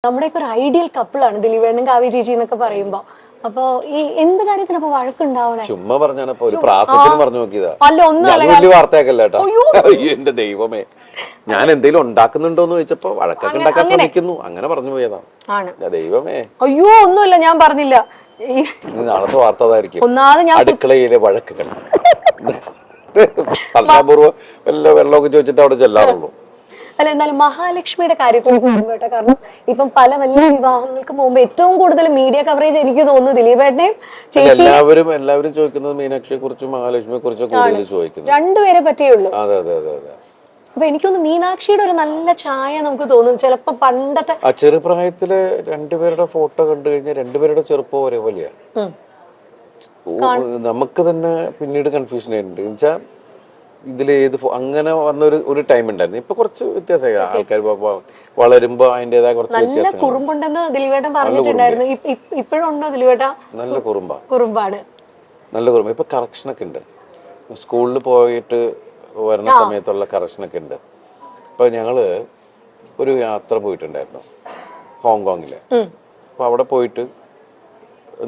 നമ്മുടെയൊക്കെ ഒരു ഐഡിയൽ കപ്പിളാണ് ദിലീപേണ്ണും കാവ്യ ചേച്ചി എന്നൊക്കെ പറയുമ്പോ. അപ്പൊ ഈ എന്ത് കാര്യത്തിന് അപ്പൊ വഴക്കുണ്ടാവണേ? ചുമ്മാ പറഞ്ഞാണ് ഒരു പ്രാസത്തിന് പറഞ്ഞു നോക്കിയതാ. അല്ല ഒന്നും വലിയ വാർത്തയാക്കല്ല കേട്ടോ. അയ്യോ എന്റെ ദൈവമേ, ഞാൻ എന്തെങ്കിലും ഉണ്ടാക്കുന്നുണ്ടോന്ന് ചോദിച്ചപ്പോ വഴക്കൊക്കെ ഉണ്ടാക്കാൻ ശ്രമിക്കുന്നു, അങ്ങനെ പറഞ്ഞു പോയതാ. ദൈവമേ, അയ്യോ ഒന്നുമില്ല, ഞാൻ പറഞ്ഞില്ല. നാളത്തെ വാർത്ത അതായിരിക്കും, ഒന്നാമത് ഞാൻ അടുക്കളയിലെ വഴക്കുകൾ. അൽപൂർവ്വം വല്ല വെള്ളമൊക്കെ ചോദിച്ചിട്ട് അവിടെ ചെല്ലാറുള്ളൂ. അല്ല, എന്നാലും മഹാലക്ഷ്മിയുടെ കാര്യത്തിൽ കേട്ടോ, കാരണം ഇപ്പം പല വലിയ വിവാഹങ്ങൾക്ക് മുമ്പ് ഏറ്റവും കൂടുതൽ മീഡിയ കവറേജ് എനിക്ക് തോന്നുന്നു ദിലീപേട്ടനെയും ചേച്ചി എല്ലാവരും ചോദിക്കുന്നത് മീനാക്ഷിയെ കുറിച്ചും മഹാലക്ഷ്മിയെ കുറിച്ചും കൂടുതൽ ചോദിക്കുന്നത്. രണ്ടുപേരെ പറ്റിയുള്ളൂ. അതെ അതെ അതെ അതെ. അപ്പൊ എനിക്കൊന്ന് മീനാക്ഷിയുടെ ഒരു നല്ല ഛായ നമുക്ക് തോന്നും ചിലപ്പോ. പണ്ടത്തെ ആ ചെറുപ്രായത്തില് രണ്ടുപേരുടെ ഫോട്ടോ കണ്ടു കഴിഞ്ഞാൽ രണ്ടുപേരുടെ ചെറുപ്പം ഒരേപോലെയാ. നമുക്ക് തന്നെ പിന്നീട് കൺഫ്യൂഷൻ ആയിട്ടുണ്ട്. എന്നുവെച്ചാൽ ഇതിൽ ഏത് അങ്ങനെ വന്ന ഒരു ടൈം ഉണ്ടായിരുന്നു. ഇപ്പൊ കുറച്ച് വ്യത്യാസമായി, ആൾക്കാർ വളരുമ്പോ അതിന്റേതായ കുറച്ച് വ്യത്യാസം. കുറുമ്പുണ്ടെന്ന് ദിലീപേട്ടൻ പറഞ്ഞിട്ടുണ്ടായിരുന്നു. ഇപ്പോഴും ഉണ്ടോ ദിലീപേട്ട? നല്ല കുറുമ്പാണ്, നല്ല കുറുമ്പ്. ഇപ്പൊ കറക്ഷനൊക്കെ ഉണ്ട്, സ്കൂളിൽ പോയിട്ട് വരുന്ന സമയത്തുള്ള കറക്ഷനൊക്കെ ഉണ്ട്. ഇപ്പൊ ഞങ്ങള് ഒരു യാത്ര പോയിട്ടുണ്ടായിരുന്നു ഹോങ്കോങ്ങില്. അപ്പൊ അവിടെ പോയിട്ട്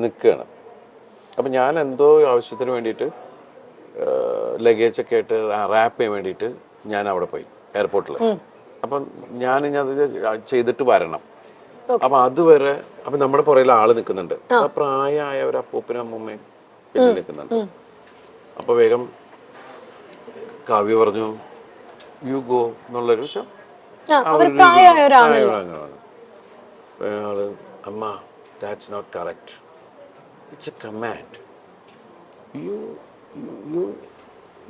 നിൽക്കുകയാണ്. അപ്പൊ ഞാൻ എന്തോ ആവശ്യത്തിന് വേണ്ടിയിട്ട് ലഗേജ് ഒക്കെ ആയിട്ട് റാപ്പ് ചെയ്യാൻ വേണ്ടിയിട്ട് ഞാൻ അവിടെ പോയി എയർപോർട്ടിൽ. അപ്പം ഞാൻ അത് ചെയ്തിട്ട് വരണം. അപ്പൊ അതുവരെ അപ്പൊ നമ്മുടെ പുറകിൽ ആള് നിൽക്കുന്നുണ്ട്. അപ്പൊ പ്രായമായ ഒരു അപ്പൂപ്പനും അമ്മൂമ്മയും പിന്നെ നിൽക്കുന്നുണ്ട്. അപ്പൊ വേഗം കാവ്യ പറഞ്ഞു യു ഗോ എന്നുള്ളൊരു അമ്മ that's not correct, it's a command,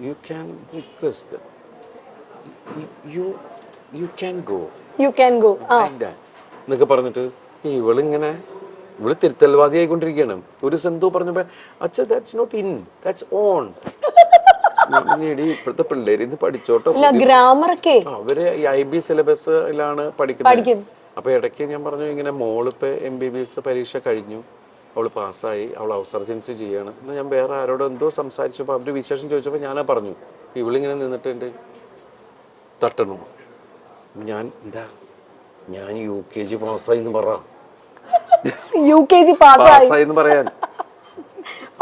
you can request them, you can go like that എന്നൊക്കെ പറഞ്ഞിട്ട് ഇവള് തിരുത്തൽവാദി ആയിക്കൊണ്ടിരിക്കുകയാണ്. ഒരു സെന്തോ പറഞ്ഞപ്പോ അച്ഛാ that's not in, that's on. ഇപ്പോഴത്തെ പിള്ളേര് ഇത് പഠിച്ചോട്ടോ, അവര് IB സിലബസിലാണ് പഠിക്കുന്നത്. അപ്പൊ ഇടയ്ക്ക് ഞാൻ പറഞ്ഞു ഇങ്ങനെ മോളിപ്പോ MBBS പരീക്ഷ കഴിഞ്ഞു, അവള് പാസ്സായി, അവൾ ഔസർജൻസി ചെയ്യാണ് എന്ന് ഞാൻ വേറെ ആരോട് എന്തോ സംസാരിച്ചപ്പോൾ അവര് വിശേഷം ചോദിച്ചപ്പോൾ ഞാനാ പറഞ്ഞു. ഇവളിങ്ങനെ നിന്നിട്ട് എൻ്റെ തട്ടണു. ഞാൻ UKG പാസ്സായി എന്ന് പറ, UKG പാസ്സായി എന്ന് പറയാൻ.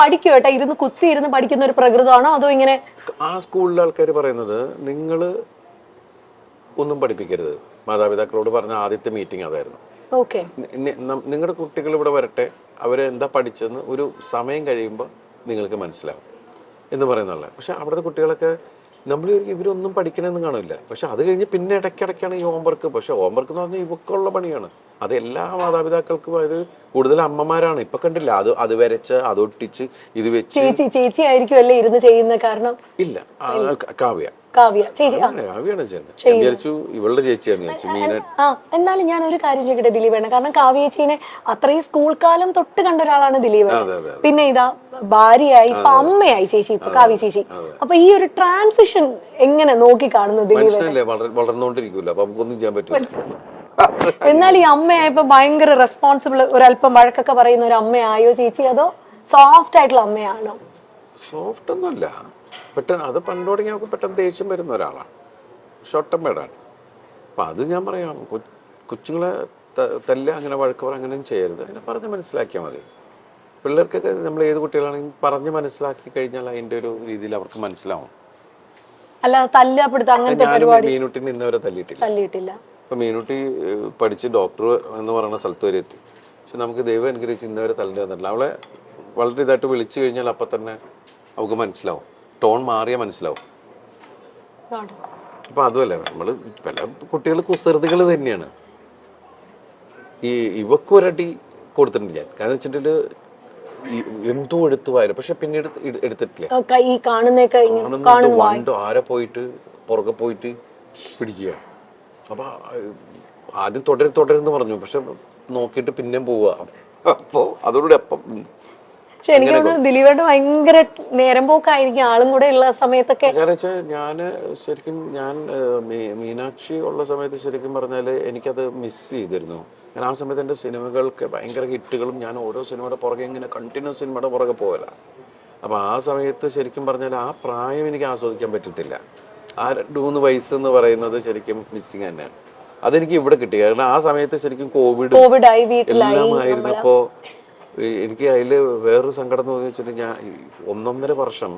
പഠിക്കും കേട്ടോ, ഇരുന്ന് കുത്തി ഇരുന്ന് പഠിക്കുന്ന ഒരു പ്രകൃതമാണോ അതോ ഇങ്ങനെ? ആ സ്കൂളിലെ ആൾക്കാർ പറയുന്നത് നിങ്ങള് ഒന്നും പഠിപ്പിക്കരുത്. മാതാപിതാക്കളോട് പറഞ്ഞ ആദ്യത്തെ മീറ്റിംഗ് അതായിരുന്നു. നിങ്ങളുടെ കുട്ടികൾ ഇവിടെ വരട്ടെ, അവരെന്താ പഠിച്ചെന്ന് ഒരു സമയം കഴിയുമ്പോൾ നിങ്ങൾക്ക് മനസ്സിലാവും എന്ന് പറയുന്നുള്ള. പക്ഷെ അവിടുത്തെ കുട്ടികളൊക്കെ നമ്മൾ ഇവരൊന്നും പഠിക്കണമെന്ന് കാണില്ല. പക്ഷെ അത് കഴിഞ്ഞ് പിന്നെ ഇടയ്ക്കിടയ്ക്കാണ് ഈ ഹോംവർക്ക്. പക്ഷെ ഹോംവർക്ക് എന്ന് പറഞ്ഞാൽ ഇവക്കുള്ള പണിയാണ്. അത് എല്ലാ മാതാപിതാക്കൾക്കും അത് കൂടുതൽ അമ്മമാരാണ്. ഇപ്പൊ കണ്ടില്ല, അത് വരച്ച് അതൊട്ടിച്ച് ഇത് വെച്ച്. ചേച്ചി ആയിരിക്കും അല്ലേ ഇരുന്ന് ചെയ്യുന്ന? കാരണം ഇല്ല, കാവ്യാണ് ചെയ്യുന്നത്. ഇവളുടെ ചേച്ചിയാന്ന് ചോദിച്ചു. എന്നാലും ഞാൻ ഒരു കാര്യം ചോദിക്കട്ടെ ദിലീപേണ്ണ, കാരണം കാവ്യ ചേച്ചീനെ അത്രയും സ്കൂൾ കാലം തൊട്ട് കണ്ട ഒരാളാണ് ദിലീപേണ്ണ. പിന്നെ ഇതാ ഭാര്യയായി, ഇപ്പൊ അമ്മയായി ചേച്ചി, ഇപ്പൊ കാവ്യ ചേച്ചി. അപ്പൊ ഈ ഒരു ട്രാൻസിഷൻ എങ്ങനെ നോക്കി കാണുന്നു ദിലീപേണ്ണ? വളർന്നുകൊണ്ടിരിക്കൂല, അപ്പൊ നമുക്കൊന്നും ചെയ്യാൻ പറ്റില്ല. എന്നാൽ ഈ അമ്മയായപ്പോ ഭയങ്കര റെസ്പോൺസിബിൾ, ഒരല്പം വഴക്കൊക്കെ പറയുന്ന ഒരു അമ്മയായോ ചേച്ചി, അതോ സോഫ്റ്റ് ആയിട്ടുള്ള അമ്മയാണോ? സോഫ്റ്റ് ഒന്നുമല്ല, പെട്ടെന്ന് അത് പണ്ട് തുടങ്ങി നമുക്ക് പെട്ടെന്ന് ദേഷ്യം വരുന്ന ഒരാളാണ്, ഷോർട്ട് ടെമ്പേർഡാണ്. അപ്പം അത് ഞാൻ പറയാം, കൊച്ചുങ്ങളെ തല്ല, അങ്ങനെ വഴക്ക് പറ, അങ്ങനെയും ചെയ്യരുത്. അതിനെ പറഞ്ഞ് മനസ്സിലാക്കിയാൽ മതി. പിള്ളേർക്കൊക്കെ നമ്മൾ ഏത് കുട്ടികളാണെങ്കിലും പറഞ്ഞ് മനസ്സിലാക്കി കഴിഞ്ഞാൽ അതിൻ്റെ ഒരു രീതിയിൽ അവർക്ക് മനസ്സിലാവും. അല്ല തല്ലപ്പെടുത്ത അങ്ങനത്തെ പരിപാടി മീനുട്ടിനെ ഇന്നവരെ തല്ലിയിട്ടില്ല. ഇപ്പൊ മീനുട്ടി പഠിച്ച് ഡോക്ടർ എന്ന് പറയുന്ന സ്ഥലത്ത് വരെ എത്തി. പക്ഷെ നമുക്ക് ദൈവം അനുഗ്രഹിച്ച് ഇന്നവരെ തല്ലിട്ട് വന്നിട്ടില്ല. അവളെ വളരെ ഇതായിട്ട് വിളിച്ചു കഴിഞ്ഞാൽ അപ്പൊ തന്നെ അവൾക്ക് മനസ്സിലാവും, ടോൺ മാറിയാ മനസ്സിലാവും. അപ്പൊ അതുമല്ല, നമ്മള് പല കുട്ടികൾ കുസൃതികൾ തന്നെയാണ്. ഇവക്കൊരടി കൊടുത്തിട്ടുണ്ട് ഞാൻ. കാരണം വെച്ചിട്ടുണ്ടെങ്കിൽ എന്തോ എടുത്തു വായന, പക്ഷെ പിന്നീട് എടുത്തിട്ടില്ല. ആരെ പോയിട്ട് പുറകെ പോയിട്ട് പിടിക്കുക. അപ്പൊ ആദ്യം തുടരുന്ന് പറഞ്ഞു, പക്ഷെ നോക്കിയിട്ട് പിന്നെയും പോവുക. അപ്പൊ അതോടുകൂടി അപ്പം. പക്ഷെ എനിക്ക് തോന്നുന്നു ദിലീപേട്ട ഭയങ്കര നേരം പോക്കായിരിക്കും ആളും കൂടെ ഉള്ള സമയത്തൊക്കെ. കാരണം വെച്ചാൽ ഞാൻ മീനാക്ഷി ഉള്ള സമയത്ത് ശരിക്കും പറഞ്ഞാല് എനിക്കത് മിസ് ചെയ്തിരുന്നു. കാരണം ആ സമയത്ത് എൻ്റെ സിനിമകൾക്ക് ഭയങ്കര ഹിറ്റുകളും ഞാൻ ഓരോ സിനിമയുടെ പുറകെ ഇങ്ങനെ കണ്ടിന്യൂസ് സിനിമയുടെ പുറകെ പോകല. അപ്പൊ ആ സമയത്ത് ശരിക്കും പറഞ്ഞാൽ ആ പ്രായം എനിക്ക് ആസ്വദിക്കാൻ പറ്റിയിട്ടില്ല. ആ 2-3 വയസ്സ് എന്ന് പറയുന്നത് ശരിക്കും മിസ്സിങ് തന്നെയാണ്. അതെനിക്ക് ഇവിടെ കിട്ടി. കാരണം ആ സമയത്ത് ശരിക്കും കോവിഡ് കോവിഡായി വീട്ടിലായി എല്ലാം ആയിരുന്നപ്പോ എനിക്ക് അതിൽ വേറൊരു സങ്കടം എന്ന് വെച്ചിട്ടുണ്ടെങ്കിൽ ഞാൻ 1.5 വർഷം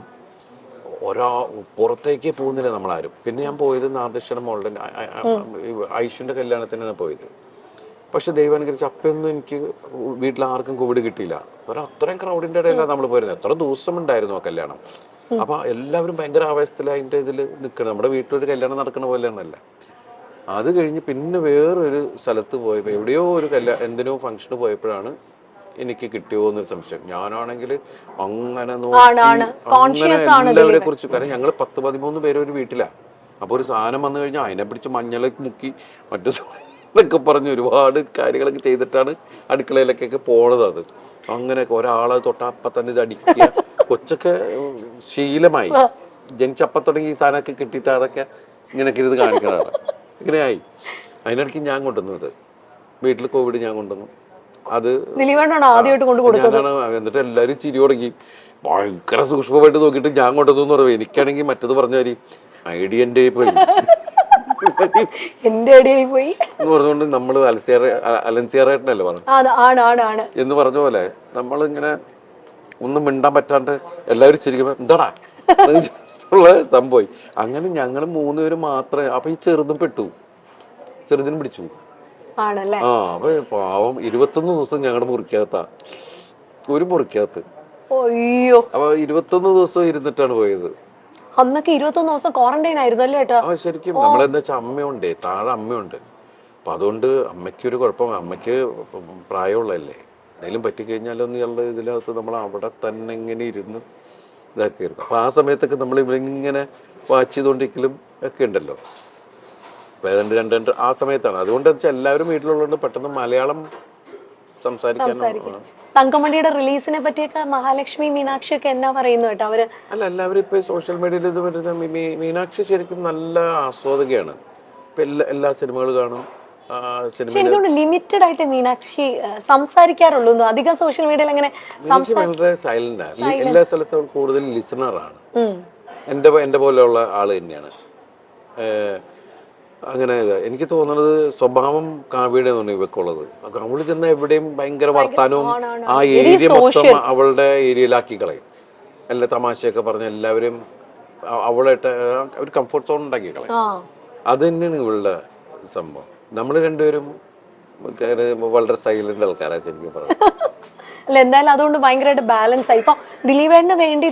പുറത്തേക്ക് പോകുന്നില്ല നമ്മളാരും. പിന്നെ ഞാൻ പോയത് നാദൃശ്വരം മോളുടെ ഐഷുവിന്റെ കല്യാണത്തിനാണ് പോയത്. പക്ഷെ ദൈവം അനുകരിച്ച് അപ്പൊന്നും എനിക്ക് വീട്ടിൽ ആർക്കും കോവിഡ് കിട്ടിയില്ല. അത്രയും ക്രൗഡിന്റെ ഇടയിലാണ് നമ്മൾ പോയിരുന്നത്. എത്ര ദിവസം ഉണ്ടായിരുന്നു ആ കല്യാണം. അപ്പൊ എല്ലാവരും ഭയങ്കര ആവേശത്തിൽ അതിന്റെ ഇതിൽ നിൽക്കണം. നമ്മുടെ വീട്ടിലൊരു കല്യാണം നടക്കുന്ന പോലെയാണല്ല. അത് കഴിഞ്ഞ് പിന്നെ വേറൊരു സ്ഥലത്ത് പോയപ്പോൾ എവിടെയോ ഒരു എന്തിനോ ഫംഗ്ഷന് പോയപ്പോഴാണ് എനിക്ക് കിട്ടിയോ എന്നൊരു സംശയം. ഞാനാണെങ്കിൽ അങ്ങനെ എല്ലാവരെ കുറിച്ച്, കാരണം ഞങ്ങൾ 10-13 പേര് ഒരു വീട്ടിലാണ്. അപ്പൊ ഒരു സാധനം വന്നു കഴിഞ്ഞാൽ അതിനെ പിടിച്ച് മഞ്ഞളൊക്കെ മുക്കി മറ്റു എന്നൊക്കെ പറഞ്ഞ് ഒരുപാട് കാര്യങ്ങളൊക്കെ ചെയ്തിട്ടാണ് അടുക്കളയിലേക്കൊക്കെ പോണത്. അത് അങ്ങനെയൊക്കെ ഒരാളെ തൊട്ടപ്പം തന്നെ ഇത് അടിക്കുക. കൊച്ചൊക്കെ ശീലമായി, ജനിച്ചപ്പം തുടങ്ങി ഈ സാധനമൊക്കെ കിട്ടിയിട്ട് അതൊക്കെ ഇങ്ങനെയൊക്കെ ഇത് കാണിക്കുന്നതാണ്. ഇങ്ങനെയായി. അതിനിടയ്ക്ക് ഞാൻ കൊണ്ടുവന്നു ഇത് വീട്ടിൽ. കോവിഡ് ഞാൻ കൊണ്ടുവന്നു. അത് ഞാനാണ്. എന്നിട്ട് എല്ലാവരും ചിരി തുടങ്ങി. ഭയങ്കര സൂക്ഷ്മമായിട്ട് നോക്കിയിട്ട് ഞാൻ കൊണ്ടുവന്നു എന്ന് പറയുന്നത്. എനിക്കാണെങ്കിൽ മറ്റത് പറഞ്ഞാൽ ഐഡിയ എൻ്റെ പോയി എന്ന് പറഞ്ഞുകൊണ്ട് നമ്മള് അലൻസിയറായിട്ടല്ലേ പറഞ്ഞു എന്ന് പറഞ്ഞ പോലെ നമ്മളിങ്ങനെ ഒന്നും മിണ്ടാൻ പറ്റാണ്ട് എല്ലാവരും ചിരിക്കുമ്പോ എന്താടാ ഉള്ള സംഭവം. അങ്ങനെ ഞങ്ങൾ 3 പേര് മാത്രമേ. അപ്പൊ ഈ ചെറുതും പെട്ടു, ചെറുതിനും പിടിച്ചു. അപ്പൊ പാവം 21 ദിവസം ഞങ്ങളുടെ മുറിക്കകത്താ, ഒരു മുറിക്കകത്ത്. അപ്പൊ 21 ദിവസം ഇരുന്നിട്ടാണ് പോയത്. അന്നൊക്കെ 21 ദിവസം ക്വാറന്റൈൻ ആയിരുന്നു അല്ലേ ഏട്ടാ? ശരിക്കും നമ്മളെന്താ വെച്ചാൽ അമ്മയുണ്ട്, താഴെ അമ്മയുണ്ട്. അപ്പൊ അതുകൊണ്ട് അമ്മയ്ക്കൊരു കുഴപ്പം. അമ്മയ്ക്ക് പ്രായമുള്ളതല്ലേ, എന്തെങ്കിലും പറ്റിക്കഴിഞ്ഞാലൊന്നുള്ള ഇതിനകത്ത് നമ്മൾ അവിടെ തന്നെ ഇങ്ങനെ ഇരുന്ന് ഇതാക്കിയിരുന്നു. അപ്പൊ ആ സമയത്തൊക്കെ നമ്മൾ ഇവരിങ്ങനെ വാച്ച് ചെയ്തുകൊണ്ടിരിക്കലും ഒക്കെ ഉണ്ടല്ലോ. അപ്പൊ ഏതാണ്ട് 2 ആ സമയത്താണ്. അതുകൊണ്ട് വെച്ചാൽ എല്ലാവരും വീട്ടിലുള്ളതുകൊണ്ട് പെട്ടെന്ന് മലയാളം സംസാരിക്കാൻ. തങ്കമണിയുടെ റിലീസിനെ പറ്റിയൊക്കെ മഹാലക്ഷ്മി, മീനാക്ഷി ഒക്കെ എന്നാ പറയുന്നു കേട്ടോ അവര്? അല്ല, എല്ലാവരും ഇപ്പൊ സോഷ്യൽ മീഡിയയിൽ ഇത് വരുന്ന മീനാക്ഷി ശരിക്കും നല്ല ആസ്വാദകയാണ്. ഇപ്പൊ എല്ലാ സിനിമകളും കാണും. ലിമിറ്റഡ് ആയിട്ട് മീനാക്ഷി സംസാരിക്കാറുള്ളൂ. അധികം സോഷ്യൽ മീഡിയയിൽ അങ്ങനെ വളരെ സൈലന്റ് ആണ്. എല്ലാ സ്ഥലത്തും കൂടുതൽ ലിസണറാണ്. എന്റെ പോലെയുള്ള ആള് തന്നെയാണ്. അങ്ങനെ എനിക്ക് തോന്നുന്നത് സ്വഭാവം കാവ്യയുടെ ഇവക്കുള്ളത്. അവള് ചെന്ന എവിടെയും ഭയങ്കര വർത്താനവും ആ ഏരിയ മൊത്തം അവളുടെ ഏരിയയിലാക്കി കളയും. എല്ലാ തമാശയൊക്കെ പറഞ്ഞ എല്ലാവരും അവളായിട്ട് ഒരു കംഫർട്ട് സോൺ ഉണ്ടാക്കി കളയും. അത് തന്നെയാണ് ഇവളുടെ സംഭവം. നമ്മൾ രണ്ടുപേരും വളരെ സൈലന്റ് ആൾക്കാരാണ് ശരിക്കും പറഞ്ഞു. അല്ല, എന്തായാലും അതുകൊണ്ട് ഭയങ്കരമായിട്ട് ബാലൻസ് ആയി. ഇപ്പൊ ദിലീപേട്ടന് വേണ്ടി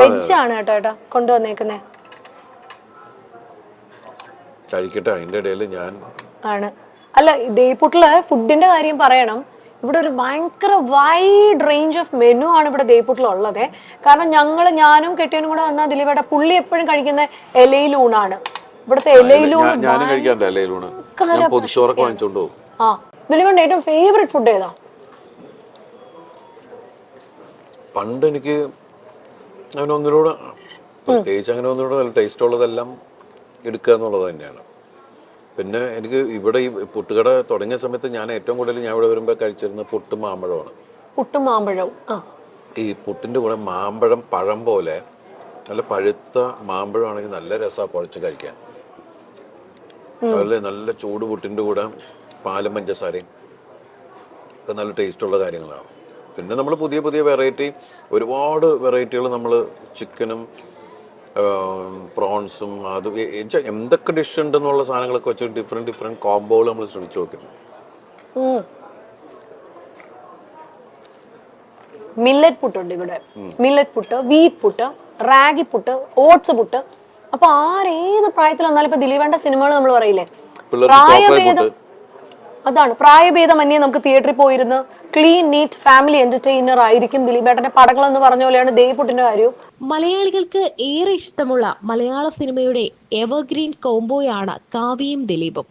വെജ് ആണ് കേട്ടോ കൊണ്ടുവന്നേക്കുന്നേ. കഴിക്കട്ടെ, അതിന്റെ ഇടയിൽ ഞാൻ ആണ്. അല്ല, ദേയ്പുട്ടില് ഫുഡിന്റെ കാര്യം പറയണം. ഇവിടെ ഒരു ഭയങ്കര വൈഡ് റേഞ്ച് ഓഫ് മെനു ആണ് ഇവിടെ ദേയ്പുട്ടിലുള്ളത്. കാരണം ഞാനും കെട്ടിയനും കൂടെ വന്നാൽ ദിലീപേട്ട പുള്ളി എപ്പോഴും കഴിക്കുന്ന ഇലയിലൂണാണ്. ഇവിടുത്തെ ഇലയിലൂണ്. ദിലീപേട്ട ഏറ്റവും ഫേവറേറ്റ് ഫുഡ് ഏതാ? പണ്ട് എനിക്ക് അങ്ങനെ ഒന്നിനോട് പ്രത്യേകിച്ച് അങ്ങനെ ഒന്നിനോട് ടേസ്റ്റ് ഉള്ളതെല്ലാം എടുക്കുക എന്നുള്ളത് തന്നെയാണ്. പിന്നെ എനിക്ക് ഇവിടെ ഈ പുട്ടുകട തുടങ്ങിയ സമയത്ത് ഞാൻ ഏറ്റവും കൂടുതൽ ഞാൻ ഇവിടെ വരുമ്പോൾ കഴിച്ചിരുന്നത് പുട്ടും മാമ്പഴമാണ്. പുട്ടും മാമ്പഴവും. ഈ പുട്ടിന്റെ കൂടെ മാമ്പഴം പഴം പോലെ നല്ല പഴുത്ത മാമ്പഴമാണെങ്കിൽ നല്ല രസമാണ് കുഴച്ച് കഴിക്കാൻ. അതുപോലെ നല്ല ചൂട് പുട്ടിന്റെ കൂടെ പാലും പഞ്ചസാരയും ഒക്കെ നല്ല ടേസ്റ്റുള്ള കാര്യങ്ങളാണ്. പിന്നെ നമ്മൾ പുതിയ പുതിയ ഒരുപാട് വെറൈറ്റികൾ നമ്മൾ ചിക്കനും പ്രോൺസും അത് എന്തൊക്കെ ഡിഷ് ഉണ്ടെന്നുള്ള സാധനങ്ങളൊക്കെ വെച്ച് ഡിഫറെന്റ് കോംബോകൾ നമ്മൾ ശ്രമിച്ചു നോക്കുന്നു. മില്ലറ്റ് പുട്ടുണ്ട് ഇവിടെ. Millet puttu, wheat puttu, ragi puttu, oats puttu. അപ്പൊ ഏത് പ്രായത്തിൽ വന്നാലും ഇപ്പൊ ദിലീപേണ്ട സിനിമകൾ നമ്മൾ പറയില്ലേ, പ്രായഭേദം. അതാണ്, പ്രായഭേദമന്യേ നമുക്ക് തിയേറ്ററിൽ പോയിരുന്ന് ക്ലീൻ നീറ്റ് ഫാമിലി എന്റർടൈനർ ആയിരിക്കും ദിലീപേട്ടന്റെ പടങ്ങൾ എന്ന് പറഞ്ഞ പോലെയാണ് ദേയ്പുട്ടിന്റെ കാര്യവും. മലയാളികൾക്ക് ഏറെ ഇഷ്ടമുള്ള മലയാള സിനിമയുടെ എവർഗ്രീൻ കോംബോയാണ് കാവ്യയും ദിലീപും.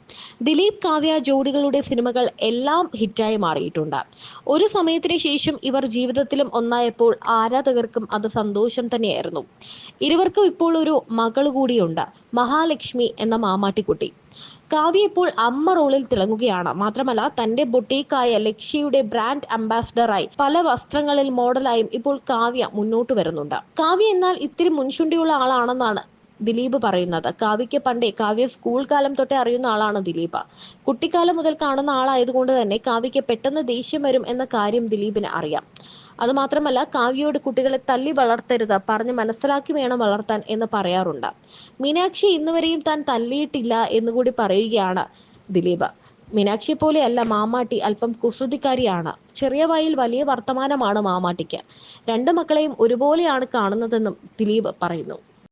ദിലീപ് കാവ്യ ജോഡികളുടെ സിനിമകൾ എല്ലാം ഹിറ്റായി മാറിയിട്ടുണ്ട്. ഒരു സമയത്തിന് ശേഷം ഇവർ ജീവിതത്തിലും ഒന്നായപ്പോൾ ആരാധകർക്കും അത് സന്തോഷം തന്നെയായിരുന്നു. ഇരുവർക്കും ഇപ്പോൾ ഒരു മകൾ കൂടിയുണ്ട്, മഹാലക്ഷ്മി എന്ന മാമാട്ടിക്കുട്ടി. കാവ്യ ഇപ്പോൾ അമ്മ റോളിൽ തിളങ്ങുകയാണ്. മാത്രമല്ല തന്റെ ബൊട്ടീക്കായ ലക്ഷ്യയുടെ ബ്രാൻഡ് അംബാസിഡറായി പല വസ്ത്രങ്ങളിൽ മോഡലായും ഇപ്പോൾ കാവ്യ മുന്നോട്ട് വരുന്നുണ്ട്. കാവ്യ എന്നാൽ ഇത്തിരി മുൻചുണ്ടിയുള്ള ആളാണെന്നാണ് ദിലീപ് പറയുന്നത്. കാവ്യയ്ക്ക് പണ്ടേ കാവ്യ സ്കൂൾ കാലം തൊട്ടേ അറിയുന്ന ആളാണ് ദിലീപ്. കുട്ടിക്കാലം മുതൽ കാണുന്ന ആളായതുകൊണ്ട് തന്നെ കാവ്യയ്ക്ക് പെട്ടെന്ന് ദേഷ്യം വരും എന്ന കാര്യം ദിലീപിന് അറിയാം. അതുമാത്രമല്ല, കാവ്യയോട് കുട്ടികളെ തല്ലി വളർത്തരുത്, പറഞ്ഞ് മനസ്സിലാക്കി വേണം വളർത്താൻ എന്ന് പറയാറുണ്ട്. മീനാക്ഷി ഇന്നുവരെയും താൻ തല്ലിയിട്ടില്ല എന്നുകൂടി പറയുകയാണ് ദിലീപ്. മീനാക്ഷിയെ പോലെയല്ല മാമാട്ടി, അല്പം കുസൃതിക്കാരിയാണ്. ചെറിയ വായിൽ വലിയ വർത്തമാനമാണ് മാമാട്ടിക്ക്. രണ്ട് മക്കളെയും ഒരുപോലെയാണ് കാണുന്നതെന്നും ദിലീപ് പറയുന്നു.